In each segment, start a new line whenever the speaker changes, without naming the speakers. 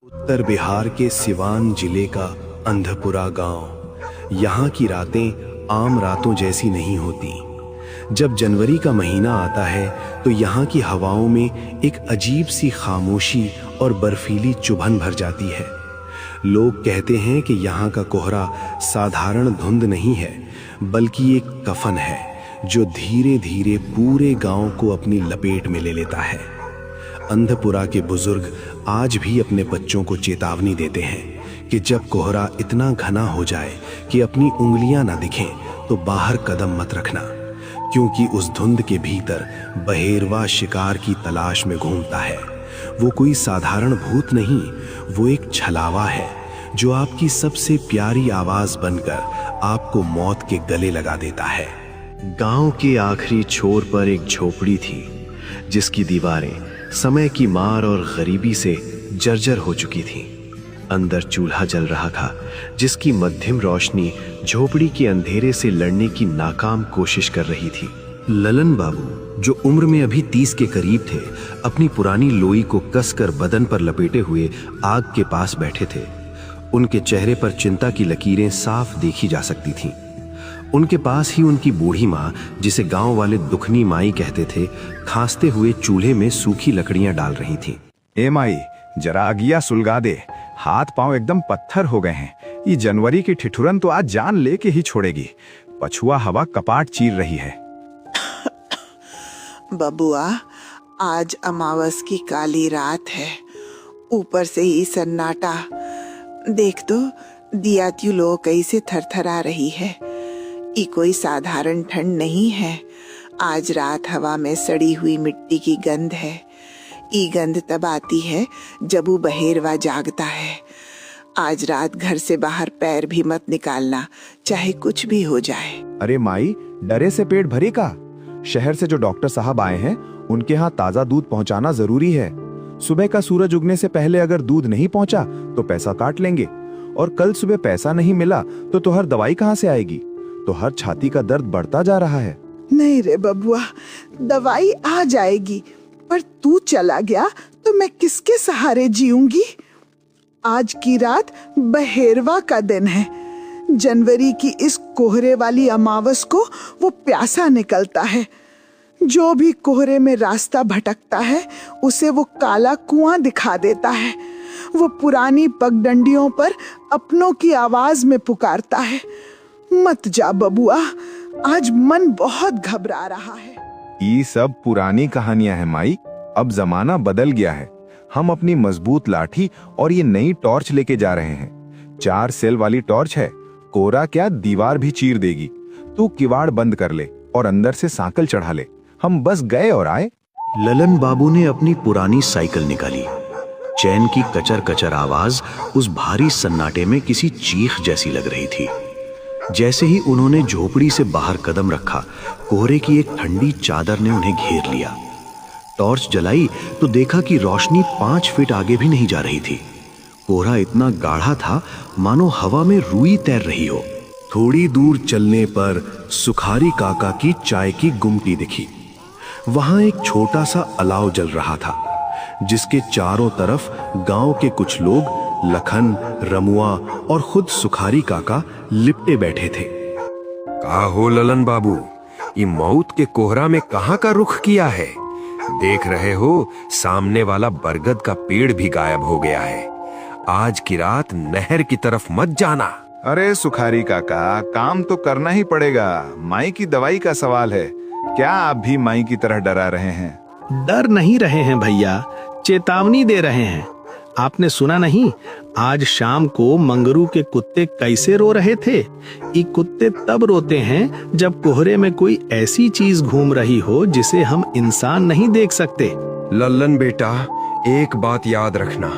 उत्तर बिहार के सिवान जिले का अंधपुरा गांव। यहाँ की रातें आम रातों जैसी नहीं होती। जब जनवरी का महीना आता है तो यहाँ की हवाओं में एक अजीब सी खामोशी और बर्फीली चुभन भर जाती है। लोग कहते हैं कि यहाँ का कोहरा साधारण धुंध नहीं है, बल्कि एक कफन है जो धीरे धीरे पूरे गांव को अपनी लपेट में ले लेता है। अंधपुरा के बुजुर्ग आज भी अपने बच्चों को चेतावनी देते हैं कि जब कोहरा इतना घना हो जाए कि अपनी उंगलियां ना दिखें तो बाहर कदम मत रखना, क्योंकि उस धुंध के भीतर बहेरवा शिकार की तलाश में घूमता है। वो कोई साधारण भूत नहीं, वो एक छलावा है जो आपकी सबसे प्यारी आवाज बनकर आपको मौत के गले लगा देता है। गांव के आखिरी छोर पर एक झोपड़ी थी जिसकी दीवारें समय की मार और गरीबी से जर्जर हो चुकी थीं। अंदर चूल्हा जल रहा था जिसकी मध्यम रोशनी झोपड़ी के अंधेरे से लड़ने की नाकाम कोशिश कर रही थी। ललन बाबू, जो उम्र में अभी 30 के करीब थे, अपनी पुरानी लोई को कसकर बदन पर लपेटे हुए आग के पास बैठे थे। उनके चेहरे पर चिंता की लकीरें साफ देखी जा सकती थीं। उनके पास ही उनकी बूढ़ी माँ, जिसे गांव वाले दुखनी माई कहते थे, खांसते हुए चूल्हे में सूखी लकड़ियां डाल रही थीं।
ए माई, जरा आगिया सुलगा दे, हाथ पांव एकदम पत्थर हो गए हैं। ये जनवरी की ठिठुरन तो आज जान लेके ही छोड़ेगी। पछुआ हवा कपाट चीर रही है।
बबुआ, आज अमावस की काली रात है, ऊपर से ही सन्नाटा। देख तो दिया त्यू लो कैसे थरथरा रही है। ये कोई साधारण ठंड नहीं है। आज रात हवा में सड़ी हुई मिट्टी की गंध है। ये गंध तब आती है जब वो बहेरवा जागता है। आज रात घर से बाहर पैर भी मत निकालना, चाहे कुछ भी हो जाए।
अरे माई, डरे से पेट भरे का। शहर से जो डॉक्टर साहब आए हैं उनके यहाँ ताजा दूध पहुँचाना जरूरी है। सुबह का सूरज उगने से पहले अगर दूध नहीं पहुँचा तो पैसा काट लेंगे, और कल सुबह पैसा नहीं मिला तो तुहर दवाई कहाँ से आएगी। तो हर छाती का दर्द बढ़ता जा रहा है।
नहीं रे बबुआ, दवाई आ जाएगी, पर तू चला गया तो मैं किसके सहारे जीऊंगी। आज की रात बहेरवा का दिन है। जनवरी की इस कोहरे वाली अमावस को वो प्यासा निकलता है। जो भी कोहरे में रास्ता भटकता है उसे वो काला कुआं दिखा देता है। वो पुरानी पगडंडियों पर अपनों की आवाज में पुकारता है। मत जा बबुआ, आज मन बहुत घबरा रहा है।
ये सब पुरानी कहानियां हैं माई। अब जमाना बदल गया है। हम अपनी मजबूत लाठी और ये नई टॉर्च लेके जा रहे हैं। 4 सेल वाली टॉर्च है, कोहरा क्या दीवार भी चीर देगी। तू किवाड़ बंद कर ले और अंदर से सांकल चढ़ा ले। हम बस गए और आए।
ललन बाबू ने अपनी पुरानी साइकिल निकाली। चैन की कचर कचर आवाज उस भारी सन्नाटे में किसी चीख जैसी लग रही थी। जैसे ही उन्होंने झोपड़ी से बाहर कदम रखा, कोहरे की एक ठंडी चादर ने उन्हें घेर लिया। टॉर्च जलाई तो देखा कि रोशनी 5 फीट आगे भी नहीं जा रही थी। कोहरा इतना गाढ़ा था मानो हवा में रुई तैर रही हो। थोड़ी दूर चलने पर सुखारी काका की चाय की गुमटी दिखी। वहां एक छोटा सा अलाव जल रहा था, जिसके चारों तरफ गांव के कुछ लोग, लखन, रमुआ और खुद सुखारी काका लिपटे बैठे थे।
का हो ललन बाबू, ये मौत के कोहरा में कहाँ का रुख किया है? देख रहे हो, सामने वाला बरगद का पेड़ भी गायब हो गया है। आज की रात नहर की तरफ मत जाना।
अरे सुखारी काका, काम तो करना ही पड़ेगा। माई की दवाई का सवाल है। क्या आप भी माई की तरह डरा रहे हैं?
डर नहीं रहे हैं भैया, चेतावनी दे रहे हैं। आपने सुना नहीं, आज शाम को मंगरू के कुत्ते कैसे रो रहे थे? ये कुत्ते तब रोते हैं जब कोहरे में कोई ऐसी चीज घूम रही हो जिसे हम इंसान नहीं देख सकते।
लल्लन बेटा, एक बात याद रखना,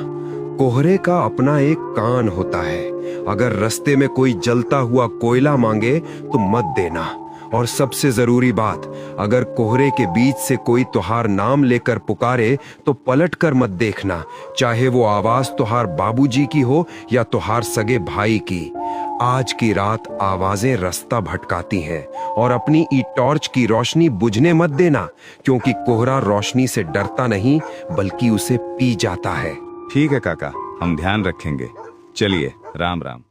कोहरे का अपना एक कान होता है। अगर रास्ते में कोई जलता हुआ कोयला मांगे तो मत देना। और सबसे जरूरी बात, अगर कोहरे के बीच से कोई तुहार नाम लेकर पुकारे तो पलट कर मत देखना, चाहे वो आवाज तुहार बाबूजी की हो या तुहार सगे भाई की। आज की रात आवाजें रास्ता भटकाती हैं, और अपनी ई टॉर्च की रोशनी बुझने मत देना, क्योंकि कोहरा रोशनी से डरता नहीं बल्कि उसे पी जाता है।
ठीक है काका,
हम ध्यान रखेंगे। चलिए, राम राम।